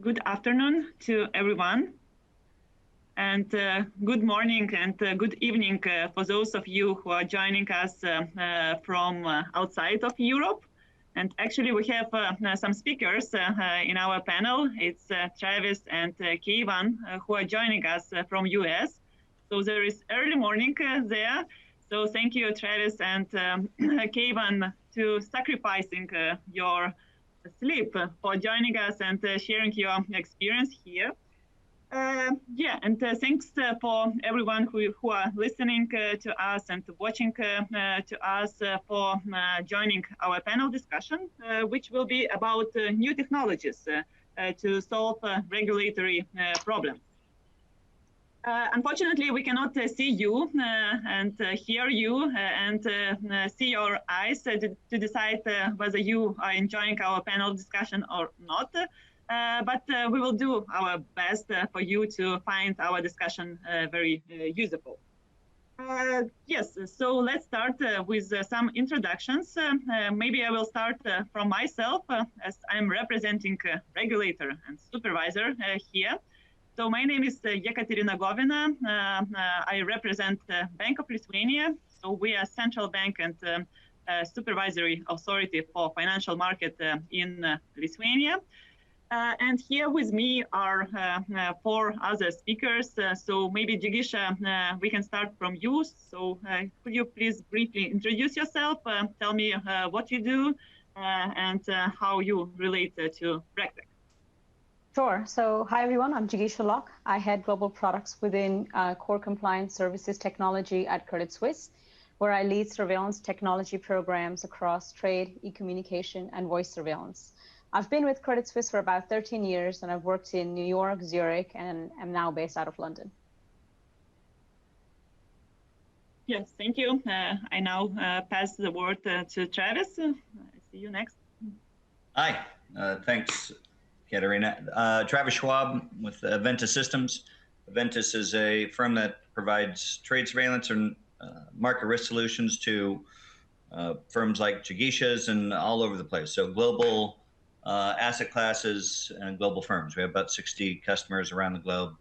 Good afternoon to everyone, and good morning and good evening for those of you who are joining us from outside of Europe. And actually, we have some speakers in our panel. It's Travis and Kayvan who are joining us from US. So there is early morning there. So thank you, Travis and Kayvan, to sacrificing your sleep for joining us and sharing your experience here. And thanks for everyone who are listening to us and watching to us for joining our panel discussion, which will be about new technologies to solve regulatory problems. Unfortunately, we cannot see you and hear you and see your eyes to decide whether you are enjoying our panel discussion or not. But we will do our best for you to find our discussion very useful. Yes, so let's start with some introductions. Maybe I will start from myself as I'm representing regulator and supervisor here. So my name is Yekaterina Govina. I represent Bank of Lithuania. So we are central bank and supervisory authority for financial market in Lithuania. And here with me are four other speakers. So maybe Jigisha, we can start from you. So could you please briefly introduce yourself, tell me what you do and how you relate to RegTech. Sure. So hi, everyone. I'm Jigisha. I head global products within core compliance services technology at Credit Suisse, where I lead surveillance technology programs across trade, e-communication, and voice surveillance. I've been with Credit Suisse for about 13 years, and I've worked in New York, Zurich, and am now based out of London. Yes, thank you. I now pass the word to Travis. I see you next. Hi, thanks, Katerina. Travis Schwab with Eventus Systems. Eventus is a firm that provides trade surveillance and market risk solutions to firms like Jigisha's and all over the place. So global asset classes and global firms. We have about 60 customers around the globe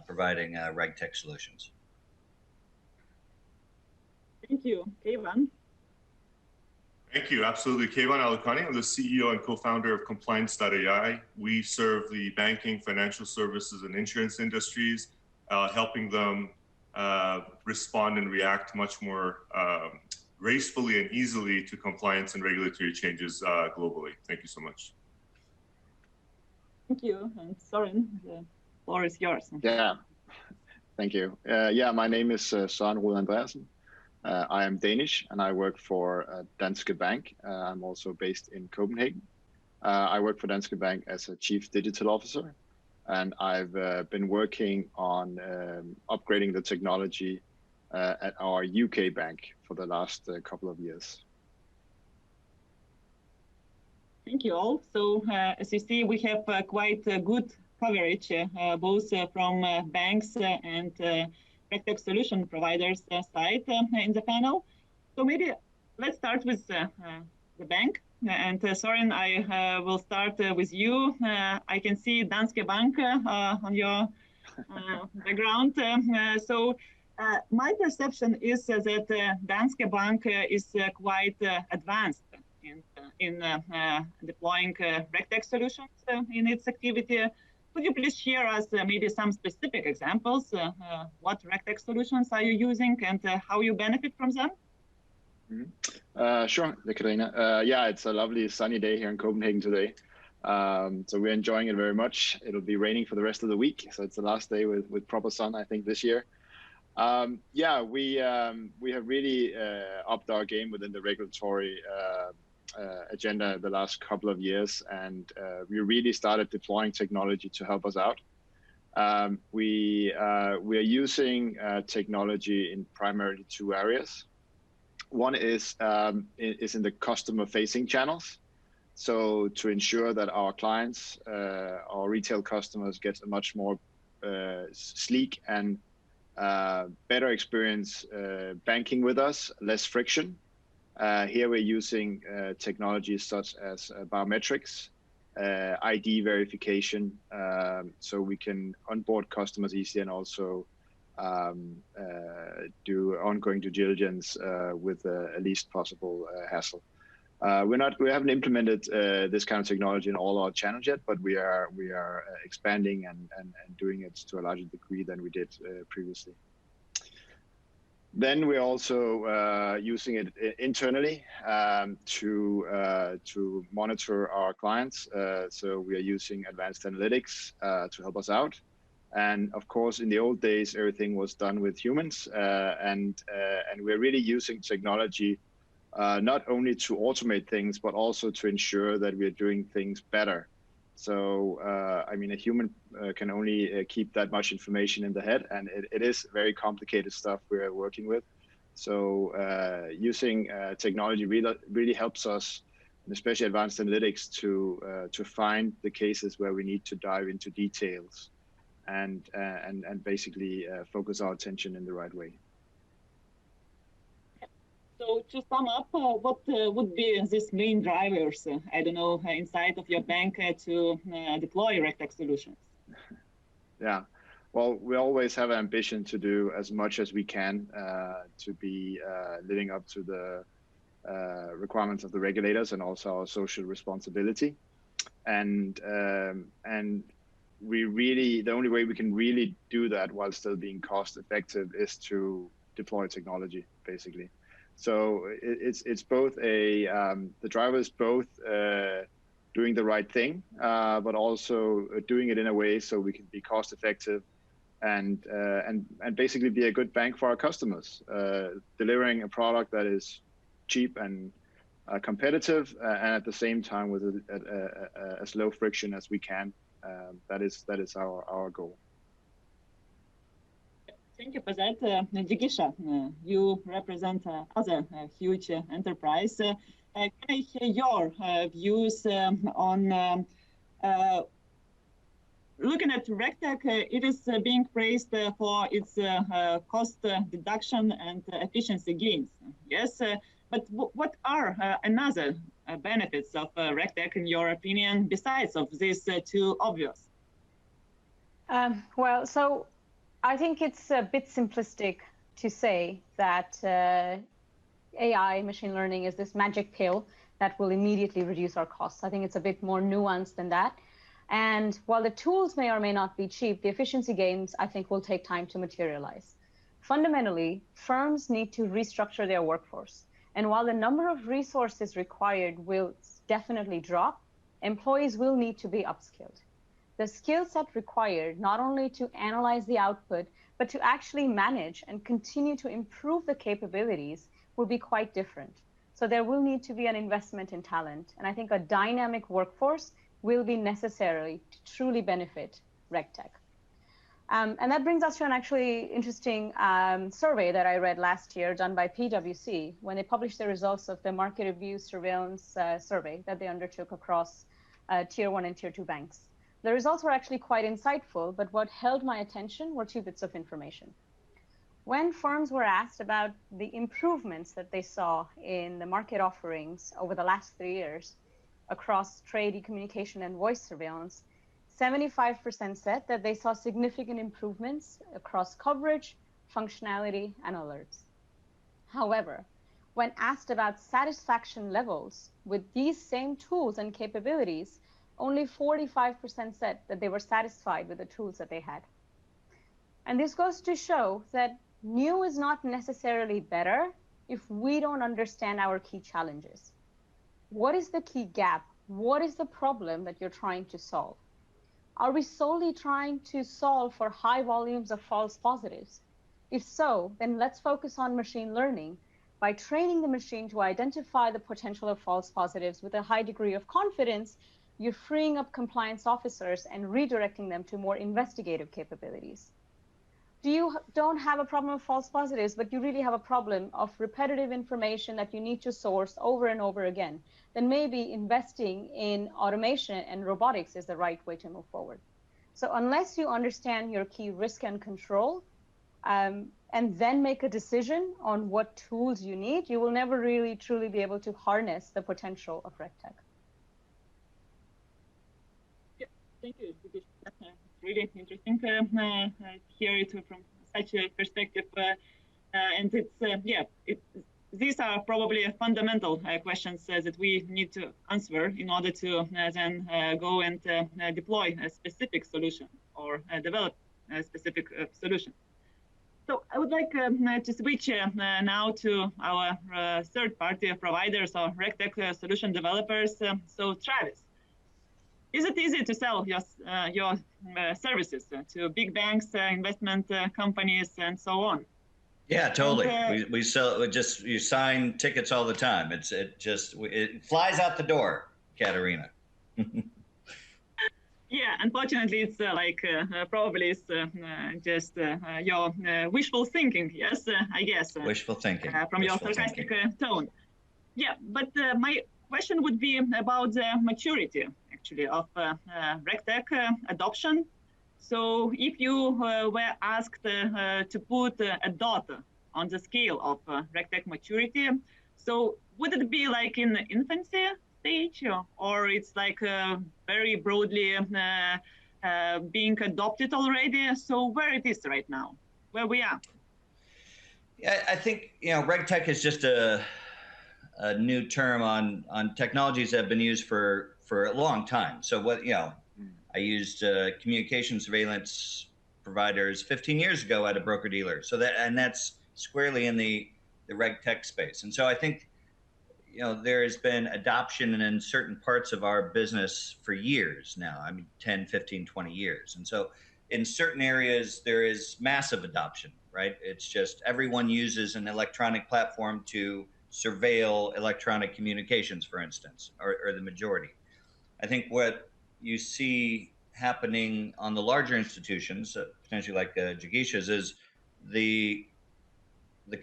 providing RegTech solutions. Thank you. Kayvan. Thank you. Absolutely. Kayvan Alikhani. I'm the CEO and co-founder of Compliance.ai. We serve the banking, financial services, and insurance industries, helping them respond and react much more gracefully and easily to compliance and regulatory changes globally. Thank you so much. Thank you. And Søren, the floor is yours. Yeah, thank you. My name is Søren Andreasen. I am Danish and I work for Danske Bank. I'm also based in Copenhagen. I work for Danske Bank as a Chief Digital Officer, and I've been working on upgrading the technology at our UK bank for the last couple of years. Thank you all. So as you see, we have quite good coverage, both from banks and RegTech solution providers side in the panel. So maybe let's start with the bank. And Søren, I will start with you. I can see Danske Bank on your background. So my perception is that Danske Bank is quite advanced in deploying RegTech solutions in its activity. Could you please share us maybe some specific examples? What RegTech solutions are you using and how you benefit from them? Sure, Katerina. Yeah, it's a lovely sunny day here in Copenhagen today. So we're enjoying it very much. It'll be raining for the rest of the week. So it's the last day with proper sun, I think, this year. We have really upped our game within the regulatory agenda the last couple of years, and we really started deploying technology to help us out. We are using technology in primarily two areas. One is in the customer-facing channels. So to ensure that our clients, our retail customers, get a much more sleek and better experience banking with us, less friction. Here we're using technologies such as biometrics ID verification, so we can onboard customers easily and also do ongoing due diligence with the least possible hassle. We haven't implemented this kind of technology in all our channels yet, but we are expanding and doing it to a larger degree than we did previously. Then we're also using it internally to monitor our clients. So we are using advanced analytics to help us out. And of course, in the old days, everything was done with humans, and we're really using technology not only to automate things, but also to ensure that we're doing things better. So, I mean, a human can only keep that much information in the head, and it is very complicated stuff we're working with. So using technology really helps us, and especially advanced analytics, to find the cases where we need to dive into details and basically focus our attention in the right way. So to sum up, what would be these main drivers, I don't know, inside of your bank to deploy RegTech solutions? Yeah, well, we always have an ambition to do as much as we can to be living up to the requirements of the regulators and also our social responsibility. And we really, the only way we can really do that while still being cost effective is to deploy technology, basically. So it's both the driver is both doing the right thing, but also doing it in a way so we can be cost effective and basically be a good bank for our customers, delivering a product that is cheap and competitive, and at the same time with as low friction as we can. That is our goal. Thank you for that. Jigisha, you represent other huge enterprise. Can I hear your views on looking at RegTech? It is being praised for its cost deduction and efficiency gains. Yes, but what are another benefits of RegTech, in your opinion, besides of these two obvious? Well, so I think it's a bit simplistic to say that AI, machine learning, is this magic pill that will immediately reduce our costs. I think it's a bit more nuanced than that. And while the tools may or may not be cheap, the efficiency gains, I think, will take time to materialize. Fundamentally, firms need to restructure their workforce. And while the number of resources required will definitely drop, employees will need to be upskilled. The skill set required not only to analyze the output, but to actually manage and continue to improve the capabilities will be quite different. So there will need to be an investment in talent. And I think a dynamic workforce will be necessary to truly benefit RegTech. And that brings us to an actually interesting survey that I read last year done by PwC when they published the results of the market abuse surveillance survey that they undertook across Tier 1 and Tier 2 banks. The results were actually quite insightful, but what held my attention were two bits of information. When firms were asked about the improvements that they saw in the market offerings over the last 3 years across trade, e-communication, and voice surveillance, 75% said that they saw significant improvements across coverage, functionality, and alerts. However, when asked about satisfaction levels with these same tools and capabilities, only 45% said that they were satisfied with the tools that they had. And this goes to show that new is not necessarily better if we don't understand our key challenges. What is the key gap? What is the problem that you're trying to solve? Are we solely trying to solve for high volumes of false positives? If so, then let's focus on machine learning. By training the machine to identify the potential of false positives with a high degree of confidence, you're freeing up compliance officers and redirecting them to more investigative capabilities. You don't have a problem of false positives, but you really have a problem of repetitive information that you need to source over and over again, then maybe investing in automation and robotics is the right way to move forward. So unless you understand your key risk and control, and then make a decision on what tools you need, you will never really truly be able to harness the potential of RegTech. Thank you, Jigisha. It's really interesting to hear it from such a perspective. And it's, these are probably fundamental questions that we need to answer in order to then go and deploy a specific solution or develop a specific solution. So I would like to switch now to our third-party providers or RegTech solution developers. So Travis, is it easy to sell your services to big banks, investment companies, and so on? Yeah, totally. We sell. You sign tickets all the time. It flies out the door, Katerina. Yeah, unfortunately, it's probably it's just your wishful thinking. Yes, I guess. Wishful thinking. From your sarcastic tone. Yeah, but my question would be about the maturity, actually, of RegTech adoption. So if you were asked to put a dot on the scale of RegTech maturity, so would it be like in the infancy stage, or it's like very broadly being adopted already? So where it is right now, where we are? Yeah, I think, RegTech is just a new term on technologies that have been used for a long time. So I used communication surveillance providers 15 years ago at a broker dealer. So that's squarely in the RegTech space. And so I think, there has been adoption in certain parts of our business for years now. I mean, 10, 15, 20 years. And so in certain areas, there is massive adoption, right? It's just everyone uses an electronic platform to surveil electronic communications, for instance, or the majority. I think what you see happening on the larger institutions, potentially like Jigisha's, is the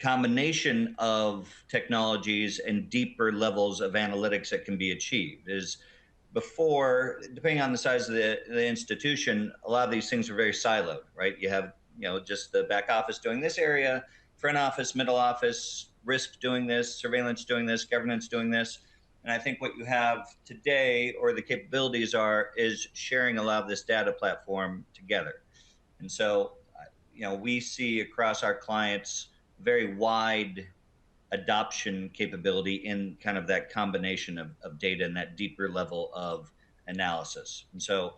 combination of technologies and deeper levels of analytics that can be achieved. Is before, depending on the size of the institution, a lot of these things are very siloed, right? You have just the back office doing this area, front office, middle office, risk doing this, surveillance doing this, governance doing this. And I think what you have today, or the capabilities is sharing a lot of this data platform together. And so, we see across our clients very wide adoption capability in kind of that combination of data and that deeper level of analysis. And so,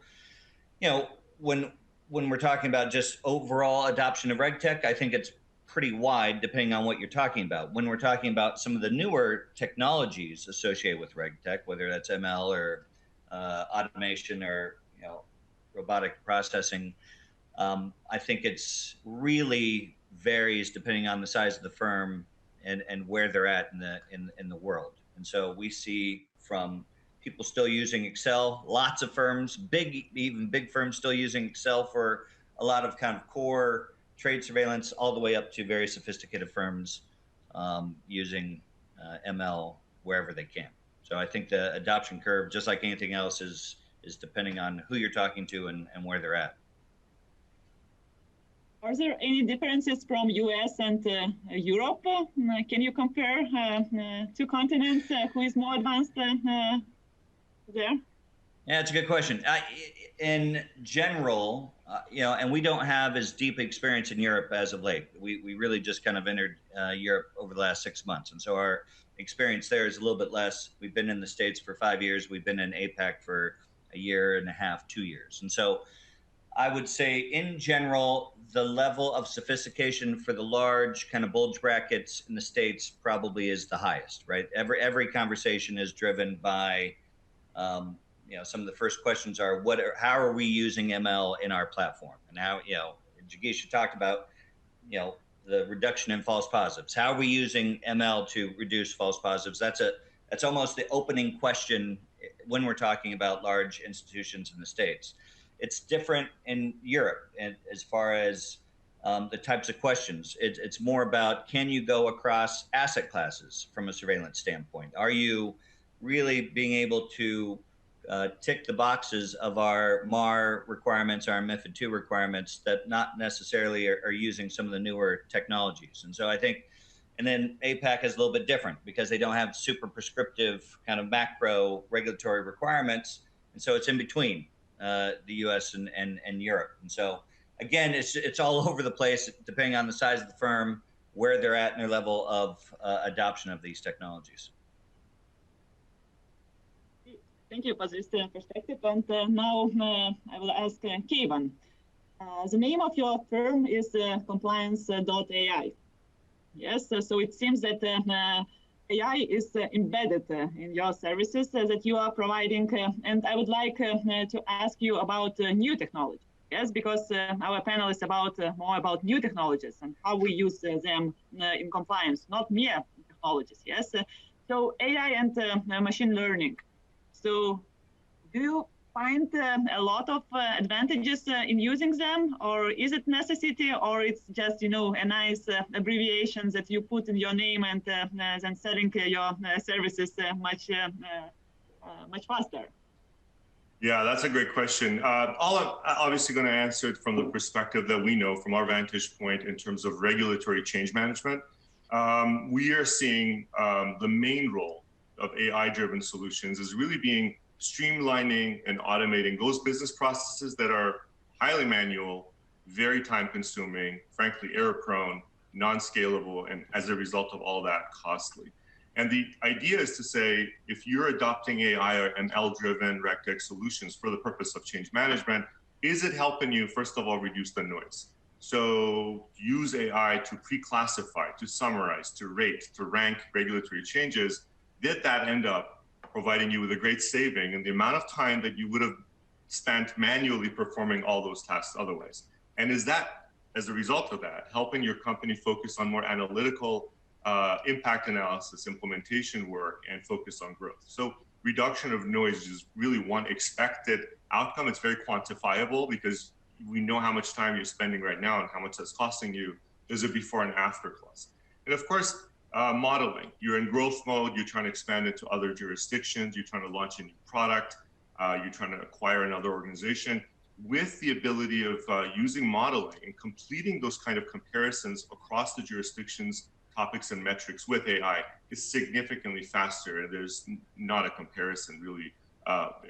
when we're talking about just overall adoption of RegTech, I think it's pretty wide depending on what you're talking about. When we're talking about some of the newer technologies associated with RegTech, whether that's ML or automation or robotic processing, I think it's really varies depending on the size of the firm and where they're at in the world. And so we see from people still using Excel, lots of firms, even big firms still using Excel for a lot of kind of core trade surveillance, all the way up to very sophisticated firms using ML wherever they can. So I think the adoption curve, just like anything else, is depending on who you're talking to and where they're at. Are there any differences from US and Europe? Can you compare two continents? Who is more advanced there? Yeah, it's a good question. In general, and we don't have as deep experience in Europe as of late. We really just kind of entered Europe over the last 6 months. And so our experience there is a little bit less. We've been in the States for 5 years. We've been in APAC for 1.5 years, 2 years. And so I would say in general, the level of sophistication for the large kind of bulge brackets in the States probably is the highest, right? Every conversation is driven by, some of the first questions are, how are we using ML in our platform? And how, Jigisha talked about, the reduction in false positives. How are we using ML to reduce false positives? That's almost the opening question when we're talking about large institutions in the States. It's different in Europe, and as far as the types of questions, it's more about, can you go across asset classes from a surveillance standpoint? Are you really being able to tick the boxes of our MAR requirements, our MiFID II requirements that not necessarily are using some of the newer technologies? And so I think, and then APAC is a little bit different because they don't have super prescriptive kind of macro regulatory requirements. And so it's in between. the U.S. and Europe. And so, again, it's all over the place, depending on the size of the firm, where they're at in their level of adoption of these technologies. Thank you for this perspective. And now I will ask Kayvan. The name of your firm is Compliance.ai. Yes, so it seems that AI is embedded in your services that you are providing. And I would like to ask you about new technology. Yes, because our panel is about more about new technologies and how we use them in compliance, not mere technologies. Yes, so AI and machine learning. So, do you find a lot of advantages in using them, or is it necessity, or it's just a nice abbreviation that you put in your name and then selling your services much faster? Yeah, that's a great question. I'm obviously going to answer it from the perspective that we know from our vantage point in terms of regulatory change management. We are seeing the main role of AI-driven solutions is really being streamlining and automating those business processes that are highly manual, very time-consuming, frankly error-prone, non-scalable, and as a result of all that, costly. And the idea is to say, if you're adopting AI or ML-driven RegTech solutions for the purpose of change management, is it helping you, first of all, reduce the noise? So use AI to pre-classify, to summarize, to rate, to rank regulatory changes. Did that end up providing you with a great saving in the amount of time that you would have spent manually performing all those tasks otherwise? And is that, as a result of that, helping your company focus on more analytical impact analysis, implementation work, and focus on growth? So reduction of noise is really one expected outcome. It's very quantifiable because we know how much time you're spending right now and how much that's costing you. There's a before and after clause. And of course, modeling. You're in growth mode, you're trying to expand into other jurisdictions, you're trying to launch a new product, you're trying to acquire another organization. With the ability of using modeling and completing those kind of comparisons across the jurisdictions, topics, and metrics with AI is significantly faster. And there's not a comparison really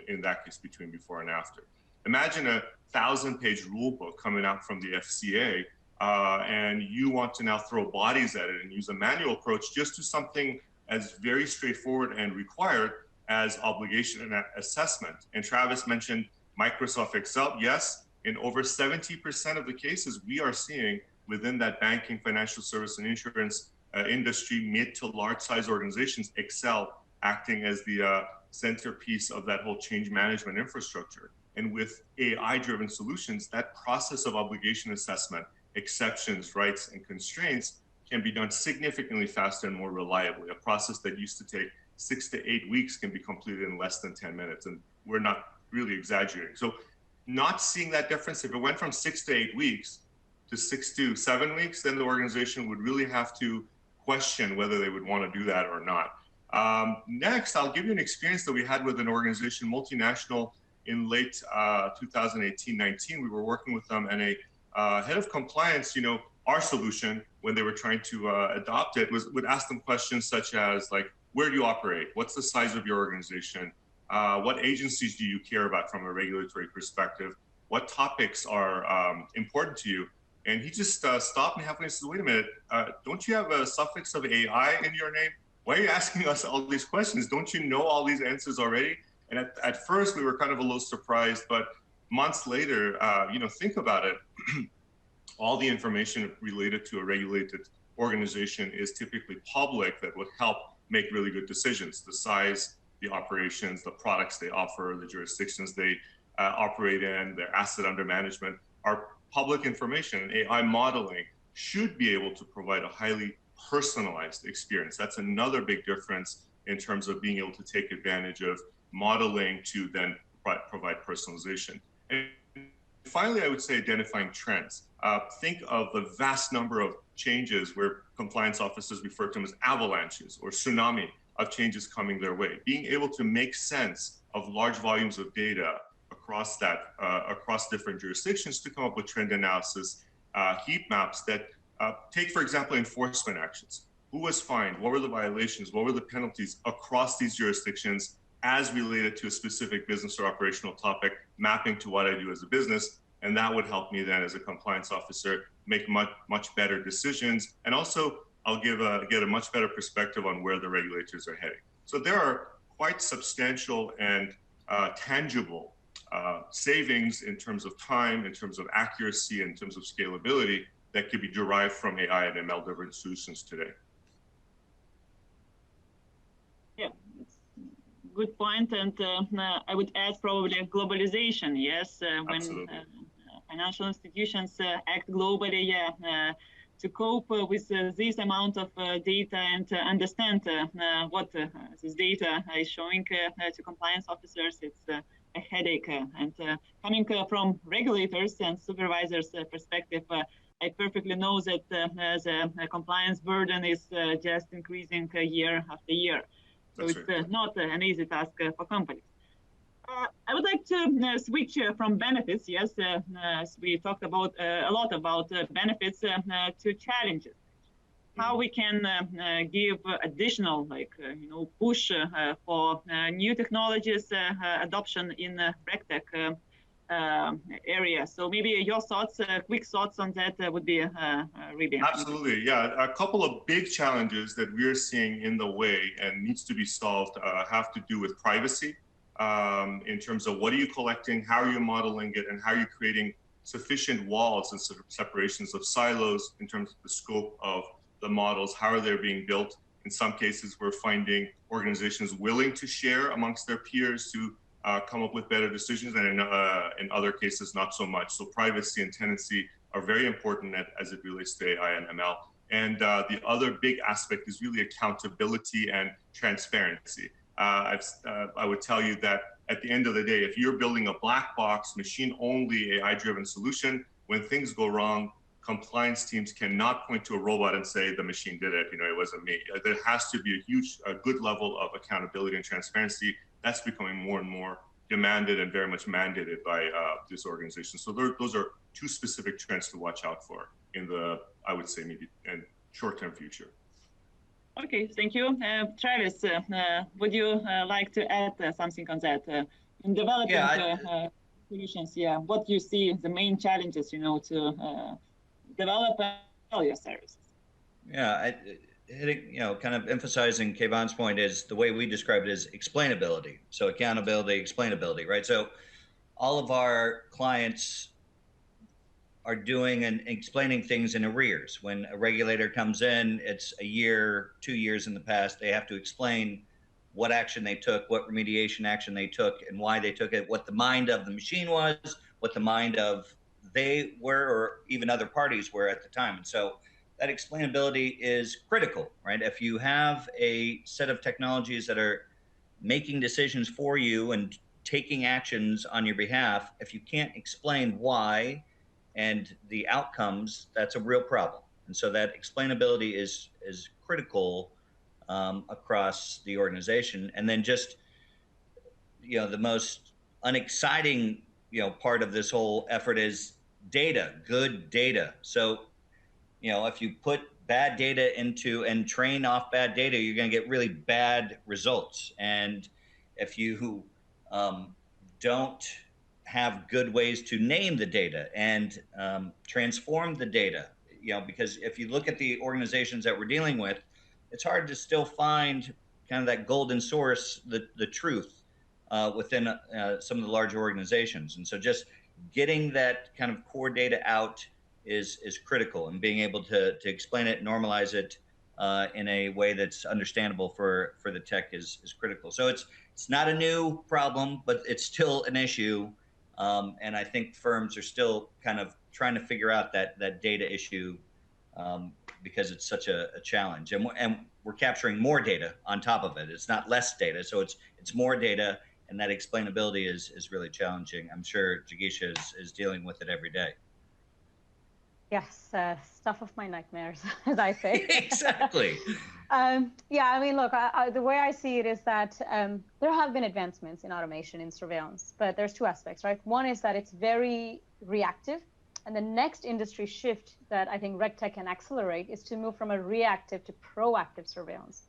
in that case between before and after. Imagine a 1,000-page rule book coming out from the FCA and you want to now throw bodies at it and use a manual approach just to something as very straightforward and required as obligation and assessment. And Travis mentioned Microsoft Excel. Yes, in over 70% of the cases we are seeing within that banking, financial service, and insurance industry, mid to large size organizations, Excel acting as the centerpiece of that whole change management infrastructure. And with AI-driven solutions, that process of obligation assessment, exceptions, rights, and constraints can be done significantly faster and more reliably. A process that used to take 6 to 8 weeks can be completed in less than 10 minutes. And we're not really exaggerating. So not seeing that difference, if it went from 6 to 8 weeks to 6 to 7 weeks, then the organization would really have to question whether they would want to do that or not. Next, I'll give you an experience that we had with an organization, multinational, in late 2018-19. We were working with them, and a head of compliance, our solution when they were trying to adopt it would ask them questions such as like, where do you operate? What's the size of your organization? What agencies do you care about from a regulatory perspective? What topics are important to you? And he just stopped me halfway and said, wait a minute, don't you have a suffix of AI in your name? Why are you asking us all these questions? Don't you know all these answers already? And at first we were kind of a little surprised, but months later, think about it. All the information related to a regulated organization is typically public that would help make really good decisions. The size, the operations, the products they offer, the jurisdictions they operate in, their asset under management are public information. And AI modeling should be able to provide a highly personalized experience. That's another big difference in terms of being able to take advantage of modeling to then provide personalization. And finally, I would say identifying trends. Think of the vast number of changes where compliance officers refer to them as avalanches or tsunami of changes coming their way. Being able to make sense of large volumes of data across different jurisdictions to come up with trend analysis, heat maps that take, for example, enforcement actions. Who was fined? What were the violations? What were the penalties across these jurisdictions? as related to a specific business or operational topic, mapping to what I do as a business. And that would help me then as a compliance officer make much better decisions. And also I'll get a much better perspective on where the regulators are heading. So there are quite substantial and tangible savings in terms of time, in terms of accuracy, in terms of scalability that could be derived from AI and ML-driven solutions today. Yeah, good point. And I would add probably globalization. Yes, when financial institutions act globally, to cope with this amount of data and understand what this data is showing to compliance officers, it's a headache. And coming from regulators and supervisors' perspective, I perfectly know that the compliance burden is just increasing year after year. So it's not an easy task for companies. I would like to switch from benefits, yes, as we talked about a lot about benefits, to challenges. How we can give additional, push for new technologies adoption in RegTech area. So maybe your thoughts, quick thoughts on that would be really absolutely. Yeah, a couple of big challenges that we're seeing in the way and needs to be solved have to do with privacy. In terms of what are you collecting, how are you modeling it, and how are you creating sufficient walls and separations of silos in terms of the scope of the models, how are they being built. In some cases, we're finding organizations willing to share amongst their peers to come up with better decisions, and in other cases, not so much. So privacy and tenancy are very important as it relates to AI and ML. And the other big aspect is really accountability and transparency. I would tell you that at the end of the day, if you're building a black box, machine-only AI-driven solution, when things go wrong, compliance teams cannot point to a robot and say, the machine did it, it wasn't me. There has to be a good level of accountability and transparency. That's becoming more and more demanded and very much mandated by this organization. So those are two specific trends to watch out for in the, I would say, maybe in short-term future. Okay, thank you. Travis, would you like to add something on that? In developing solutions, what do you see the main challenges, to develop all your services? Yeah, hitting, kind of emphasizing Kayvan's point is the way we describe it is explainability. So accountability, explainability, right? So all of our clients are doing and explaining things in arrears. When a regulator comes in, it's a year, 2 years in the past, they have to explain what action they took, what remediation action they took, and why they took it, what the mind of the machine was, what the mind of they were, or even other parties were at the time. And so that explainability is critical, right? If you have a set of technologies that are making decisions for you and taking actions on your behalf, if you can't explain why and the outcomes, that's a real problem. And so that explainability is critical across the organization. And then just, the most unexciting, part of this whole effort is data, good data. So, if you put bad data into and train off bad data, you're going to get really bad results. And if you don't have good ways to name the data and transform the data, because if you look at the organizations that we're dealing with, it's hard to still find kind of that golden source, the truth within some of the larger organizations. And so just getting that kind of core data out is critical, and being able to explain it, normalize it in a way that's understandable for the tech is critical. So it's not a new problem, but it's still an issue. And I think firms are still kind of trying to figure out that data issue because it's such a challenge. And we're capturing more data on top of it. It's not less data, so it's more data, and that explainability is really challenging. I'm sure Jigisha is dealing with it every day. Yes, stuff of my nightmares, as I say. Exactly. Yeah, I mean, look, the way I see it is that there have been advancements in automation in surveillance, but there's two aspects, right? One is that it's very reactive, and the next industry shift that I think RegTech can accelerate is to move from a reactive to proactive surveillance.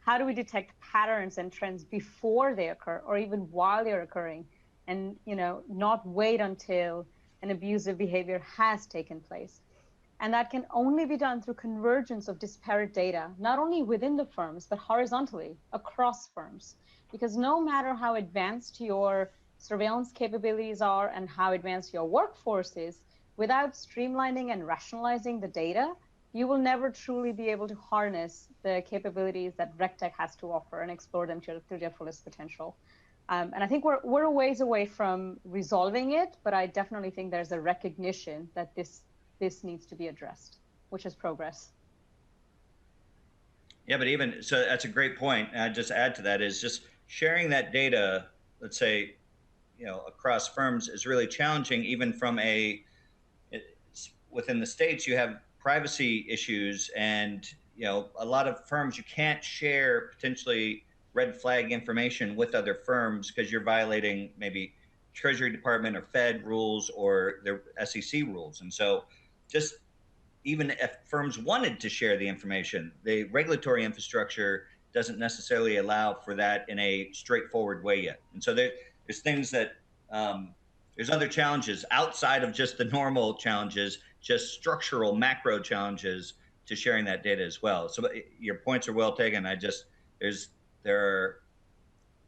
how do we detect patterns and trends before they occur or even while they're occurring, and not wait until an abusive behavior has taken place. And that can only be done through convergence of disparate data, not only within the firms, but horizontally across firms. Because no matter how advanced your surveillance capabilities are and how advanced your workforce is, without streamlining and rationalizing the data, you will never truly be able to harness the capabilities that RegTech has to offer and explore them to their fullest potential. And I think we're a ways away from resolving it, but I definitely think there's a recognition that this needs to be addressed, which is progress. Yeah, but even so, that's a great point. And I'd just add to that is just sharing that data, let's say, across firms is really challenging. Even from within the States, you have privacy issues, and a lot of firms you can't share potentially red flag information with other firms because you're violating maybe Treasury Department or Fed rules or their SEC rules. And so just even if firms wanted to share the information, the regulatory infrastructure doesn't necessarily allow for that in a straightforward way yet. And so there's things that there's other challenges outside of just the normal challenges, just structural macro challenges to sharing that data as well. So your points are well taken.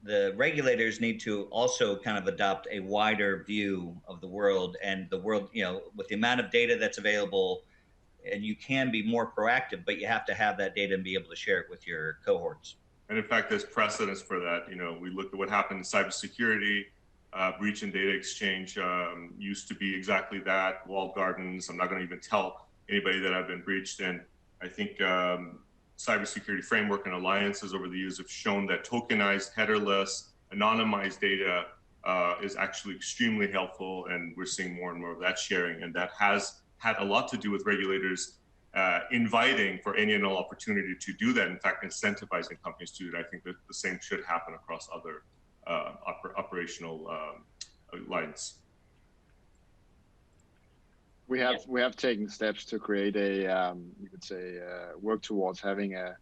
The regulators need to also kind of adopt a wider view of the world, and the world, with the amount of data that's available, and you can be more proactive, but you have to have that data and be able to share it with your cohorts. And in fact, there's precedence for that. We look at what happened in cybersecurity, breach and data exchange used to be exactly that, walled gardens. I'm not going to even tell anybody that I've been breached. And I think cybersecurity framework and alliances over the years have shown that tokenized, headerless, anonymized data is actually extremely helpful, and we're seeing more and more of that sharing, and that has had a lot to do with regulators inviting for any and all opportunity to do that. In fact, incentivizing companies to do it. I think that the same should happen across other operational lines. We have taken steps to create a you could say work towards having a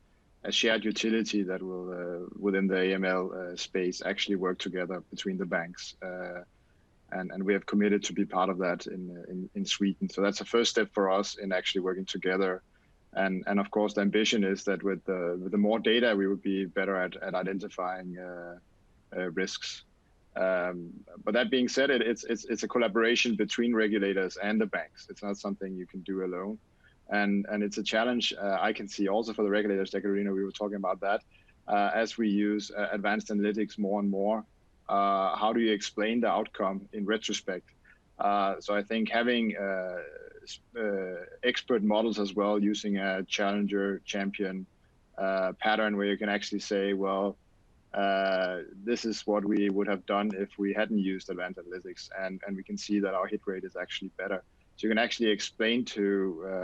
shared utility that will within the AML space actually work together between the banks, and we have committed to be part of that in Sweden. So that's a first step for us in actually working together, and of course the ambition is that with the more data we would be better at identifying risks. But that being said, it's a collaboration between regulators and the banks. It's not something you can do alone, and it's a challenge I can see also for the regulators. Katarina, we were talking about that as we use advanced analytics more and more. How do you explain the outcome in retrospect? So I think having expert models as well, using a challenger champion pattern where you can actually say, well, this is what we would have done if we hadn't used advanced analytics, and we can see that our hit rate is actually better. So you can actually explain to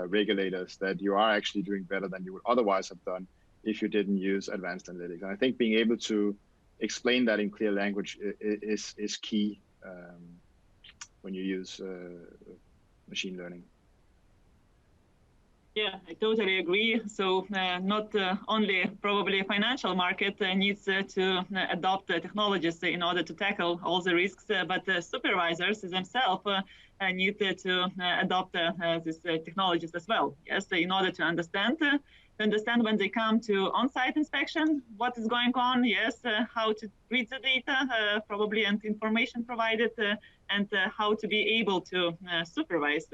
regulators that you are actually doing better than you would otherwise have done if you didn't use advanced analytics. And I think being able to explain that in clear language is key when you use machine learning. Yeah, I totally agree. So not only probably a financial market needs to adopt technologies in order to tackle all the risks, but supervisors themselves need to adopt these technologies as well. Yes, in order to understand when they come to on-site inspection, what is going on, yes, how to read the data, probably, and information provided, and how to be able to supervise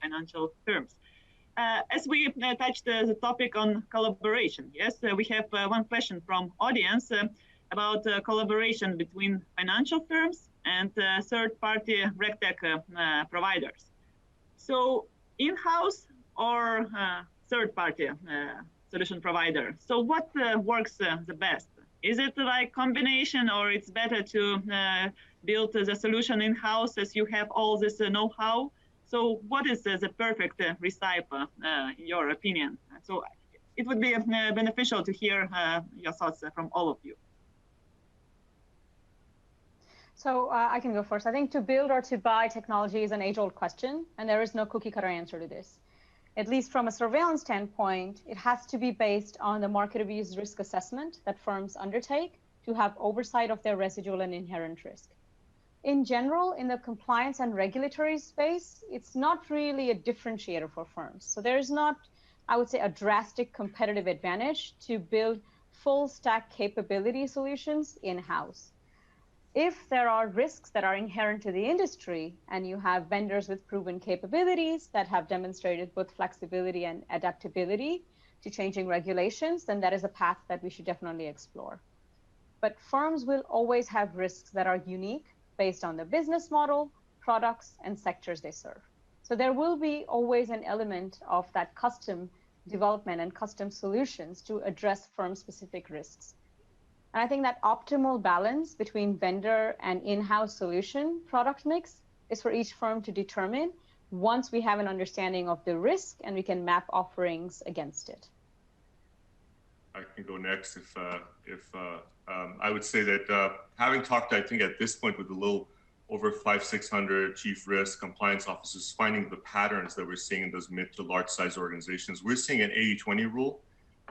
financial firms. As we touched the topic on collaboration, yes, we have one question from audience about collaboration between financial firms and third-party RegTech providers. So in-house or third-party solution provider? So what works the best? Is it like combination, or it's better to build the solution in-house as you have all this know-how? So what is the perfect recipe, in your opinion? So it would be beneficial to hear your thoughts from all of you. So I can go first. I think to build or to buy technology is an age-old question, and there is no cookie-cutter answer to this. at least from a surveillance standpoint, it has to be based on the market abuse risk assessment that firms undertake to have oversight of their residual and inherent risk. In general, in the compliance and regulatory space, it's not really a differentiator for firms. So there's not, I would say, a drastic competitive advantage to build full stack capability solutions in-house. If there are risks that are inherent to the industry and you have vendors with proven capabilities that have demonstrated both flexibility and adaptability to changing regulations, then that is a path that we should definitely explore. But firms will always have risks that are unique based on the business model, products, and sectors they serve. So there will be always an element of that custom development and custom solutions to address firm-specific risks. And I think that optimal balance between vendor and in-house solution product mix is for each firm to determine once we have an understanding of the risk and we can map offerings against it. I can go next if I would say that having talked, I think at this point with a little over 500-600 chief risk compliance officers, finding the patterns that we're seeing in those mid to large size organizations, we're seeing an 80-20 rule.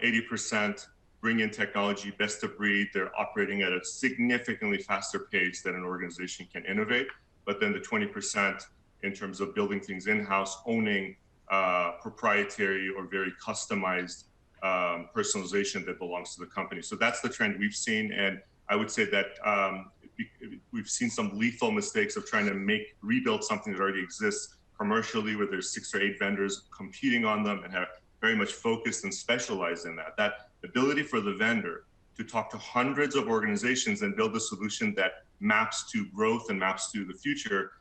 80% bring in technology, best of breed. They're operating at a significantly faster pace than an organization can innovate. But then the 20% in terms of building things in-house, owning proprietary or very customized personalization that belongs to the company. So that's the trend we've seen. And I would say that we've seen some lethal mistakes of trying to rebuild something that already exists commercially, where there's 6 or 8 vendors competing on them and have very much focused and specialized in that. That ability for the vendor to talk to hundreds of organizations and build a solution that maps to growth and maps to the future,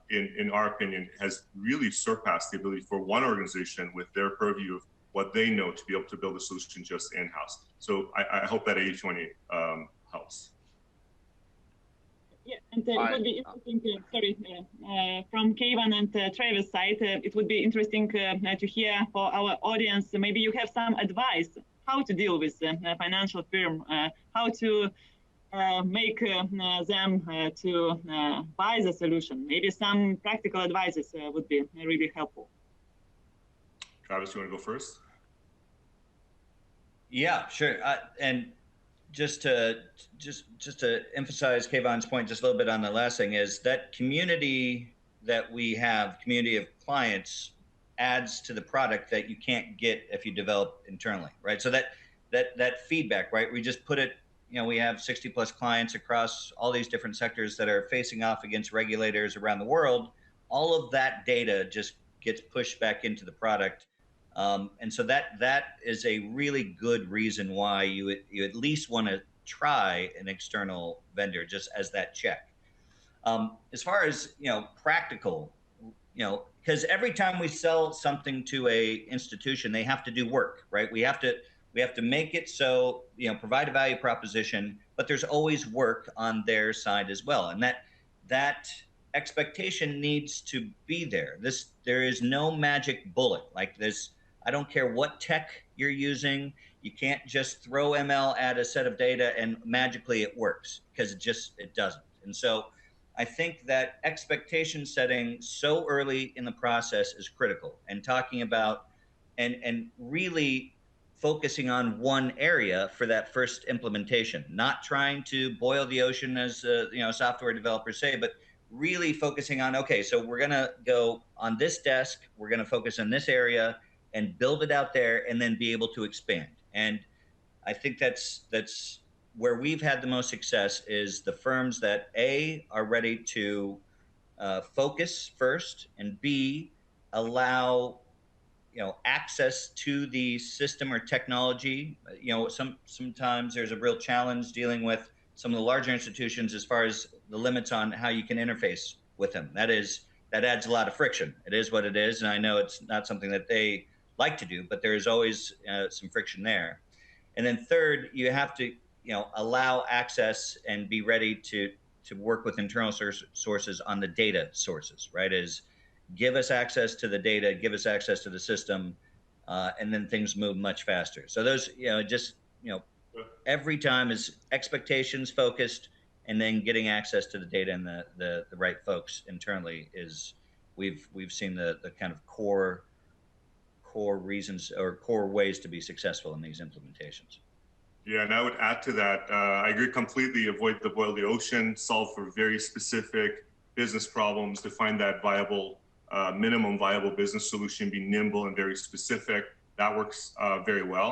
in our opinion, has really surpassed the ability for one organization with their purview of what they know to be able to build a solution just in-house. So I hope that 80-20 helps. Yeah, and it would be interesting, from Kayvan and Travis' side, it would be interesting to hear for our audience, maybe you have some advice how to deal with a financial firm, how to make them to buy the solution. Maybe some practical advices would be really helpful. Travis, you want to go first? Yeah, sure. And just to emphasize Kayvan's point just a little bit on the last thing is that community that we have, community of clients, adds to the product that you can't get if you develop internally, right? So that feedback, right? We just put it, we have 60 plus clients across all these different sectors that are facing off against regulators around the world. All of that data just gets pushed back into the product. And so that is a really good reason why you at least want to try an external vendor just as that check. As far as practical, because every time we sell something to a institution, they have to do work, right? We have to make it so provide a value proposition, but there's always work on their side as well, and that expectation needs to be there. There is no magic bullet like this. I don't care what tech you're using. You can't just throw ML at a set of data and magically it works, because it doesn't. And so I think that expectation setting so early in the process is critical, and talking about and really focusing on one area for that first implementation, not trying to boil the ocean as software developers say, but really focusing on, okay, so we're going to go on this desk, we're going to focus on this area and build it out there and then be able to expand. And I think that's where we've had the most success, is the firms that A, are ready to focus first, and B, allow access to the system or technology. Sometimes there's a real challenge dealing with some of the larger institutions as far as the limits on how you can interface with them. That adds a lot of friction. It is what it is, and I know it's not something that they like to do, but there is always some friction there. And then third, you have to allow access and be ready to work with internal sources on the data sources, right? Is give us access to the data, give us access to the system, and then things move much faster. So those, every time is expectations focused, and then getting access to the data and the right folks internally is we've seen the kind of core core reasons or core ways to be successful in these implementations. Yeah, and I would add to that, I agree completely, avoid the boil the ocean, solve for very specific business problems, define that viable, minimum viable business solution, be nimble and very specific. That works very well.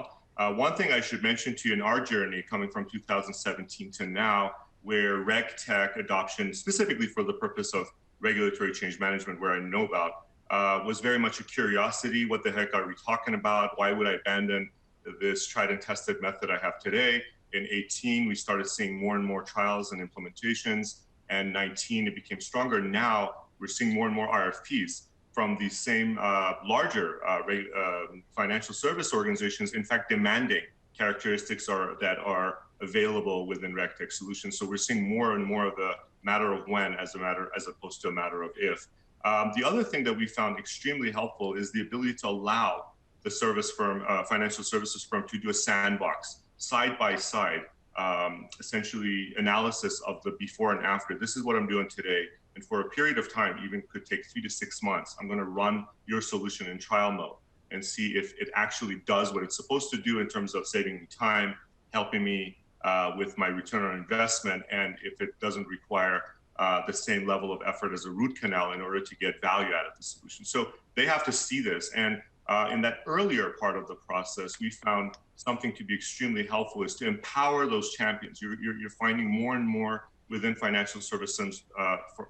One thing I should mention to you in our journey coming from 2017 to now, where RegTech adoption, specifically for the purpose of regulatory change management, where I know about, was very much a curiosity. What the heck are we talking about? Why would I abandon this tried and tested method I have today? In 18, we started seeing more and more trials and implementations, and 19, it became stronger. Now we're seeing more and more RFPs from these same larger financial service organizations, in fact, demanding characteristics that are available within RegTech solutions. So we're seeing more and more of a matter of when as opposed to a matter of if. The other thing that we found extremely helpful is the ability to allow the service firm, financial services firm, to do a sandbox, side by side, essentially analysis of the before and after. This is what I'm doing today. And for a period of time, even could take 3 to 6 months, I'm going to run your solution in trial mode and see if it actually does what it's supposed to do in terms of saving me time, helping me with my return on investment, and if it doesn't require the same level of effort as a root canal in order to get value out of the solution. So they have to see this. And in that earlier part of the process, we found something to be extremely helpful is to empower those champions. You're finding more and more within financial services,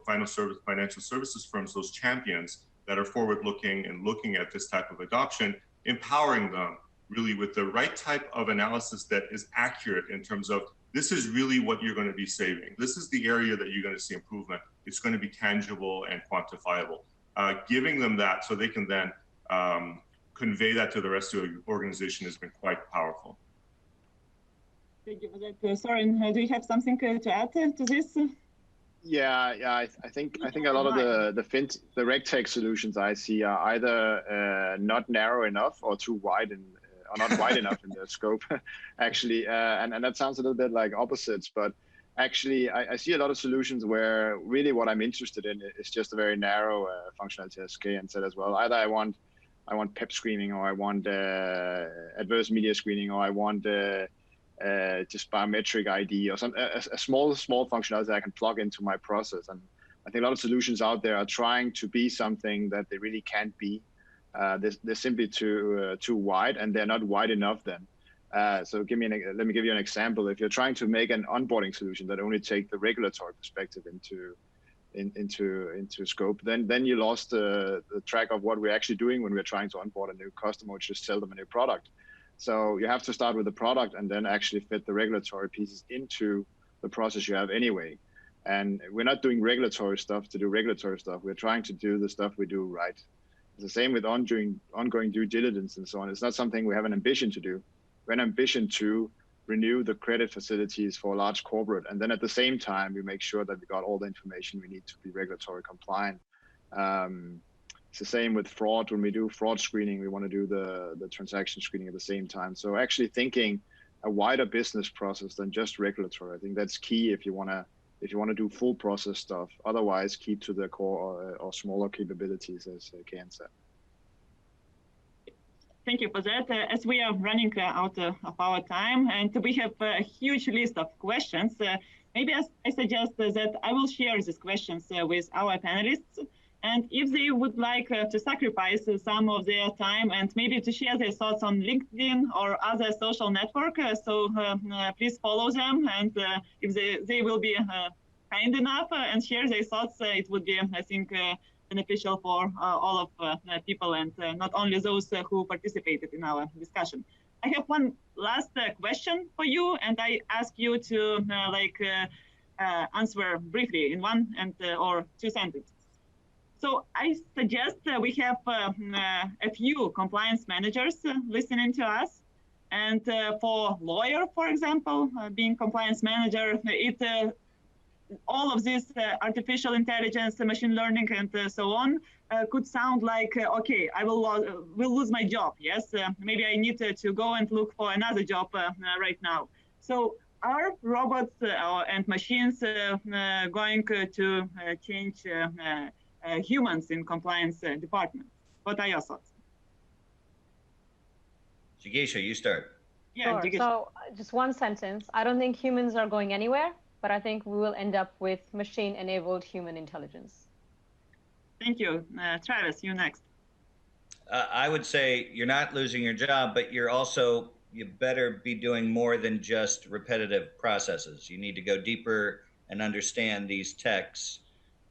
financial services firms, those champions that are forward-looking and looking at this type of adoption, empowering them really with the right type of analysis that is accurate in terms of, this is really what you're going to be saving. This is the area that you're going to see improvement. It's going to be tangible and quantifiable. Giving them that so they can then convey that to the rest of the organization has been quite powerful. Thank you for that. Søren, do you have something to add to this? Yeah. I think a lot of the RegTech solutions I see are either not narrow enough or too wide and or not wide enough in their scope, actually. And that sounds a little bit like opposites, but actually I see a lot of solutions where really what I'm interested in is just a very narrow functionality, as Kayan said as well. Either I want PEP screening, or I want adverse media screening, or I want just biometric ID, or a small functionality that I can plug into my process. And I think a lot of solutions out there are trying to be something that they really can't be. They're simply too wide, and they're not wide enough then. So let me give you an example. If you're trying to make an onboarding solution that only take the regulatory perspective into scope, then you lost the track of what we're actually doing when we're trying to onboard a new customer, which is sell them a new product. So you have to start with the product and then actually fit the regulatory pieces into the process you have anyway. And we're not doing regulatory stuff to do regulatory stuff. We're trying to do the stuff we do right. It's the same with ongoing due diligence and so on. It's not something we have an ambition to do. We have an ambition to renew the credit facilities for a large corporate. And then at the same time, we make sure that we got all the information we need to be regulatory compliant. It's the same with fraud. When we do fraud screening, we want to do the transaction screening at the same time. So actually thinking a wider business process than just regulatory, I think that's key if you want to do full process stuff. Otherwise, keep to the core or smaller capabilities, as Kayan said. Thank you for that. As we are running out of our time, and we have a huge list of questions, maybe I suggest that I will share these questions with our panelists. And if they would like to sacrifice some of their time and maybe to share their thoughts on LinkedIn or other social network, please follow them. And if they will be kind enough and share their thoughts, it would be, I think, beneficial for all of people, and not only those who participated in our discussion. I have one last question for you, and I ask you to answer briefly in one or two sentences. So I suggest we have a few compliance managers listening to us. And for lawyer, for example, being compliance manager, all of this artificial intelligence, machine learning, and so on could sound like, okay, I will lose my job. Yes, maybe I need to go and look for another job right now. So are robots and machines going to change humans in compliance department? What are your thoughts? Jigisha, you start. Yeah, Sure. So just one sentence. I don't think humans are going anywhere, but I think we will end up with machine-enabled human intelligence. Thank you. Travis, you next. I would say you're not losing your job, but you better be doing more than just repetitive processes. You need to go deeper and understand these techs.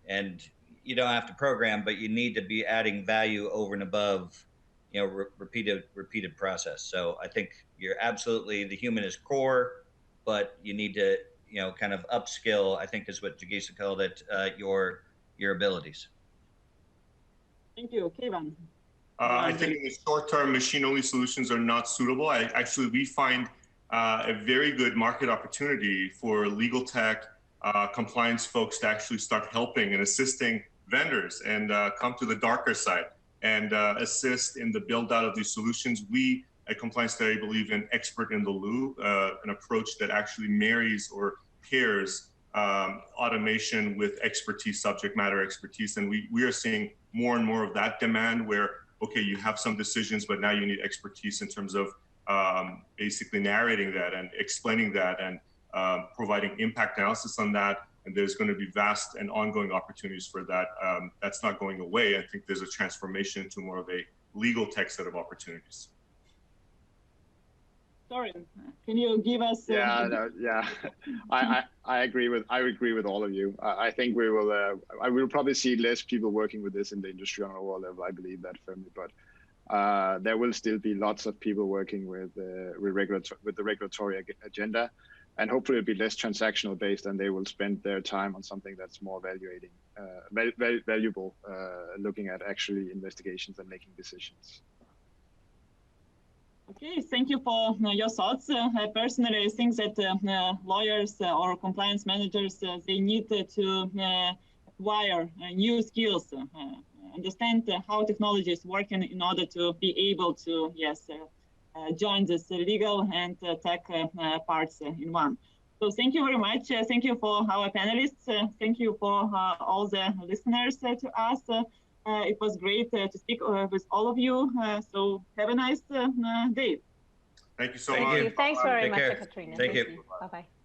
And you don't have to program, but you need to be adding value over and above, repeated process. So I think you're absolutely, the human is core, but you need to, kind of upskill, I think is what Jigisha called it, your abilities. Thank you. Kayvan. I think in the short term, machine-only solutions are not suitable. We find a very good market opportunity for legal tech, compliance folks to actually start helping and assisting vendors and come to the darker side and assist in the build out of these solutions. We at Compliance.ai believe in expert in the loop, an approach that actually marries or pairs automation with expertise, subject matter expertise. And we are seeing more and more of that demand where, okay, you have some decisions, but now you need expertise in terms of basically narrating that and explaining that and providing impact analysis on that. And there's going to be vast and ongoing opportunities for that. That's not going away. I think there's a transformation to more of a legal tech set of opportunities. Søren, can you give us? I agree with all of you. I think we will probably see less people working with this in the industry on a world level. I believe that firmly, but there will still be lots of people working with the regulatory agenda, and hopefully it'll be less transactional based, and they will spend their time on something that's more valuable, looking at actually investigations and making decisions. Okay, thank you for your thoughts. I personally think that lawyers or compliance managers, they need to acquire new skills, understand how technology is working in order to be able to, join this legal and tech parts in one. So thank you very much. Thank you for our panelists. Thank you for all the listeners to us. It was great to speak with all of you. So have a nice day. Thank you so much. Thanks very much, care. Katrina. Thank you. Bye-bye.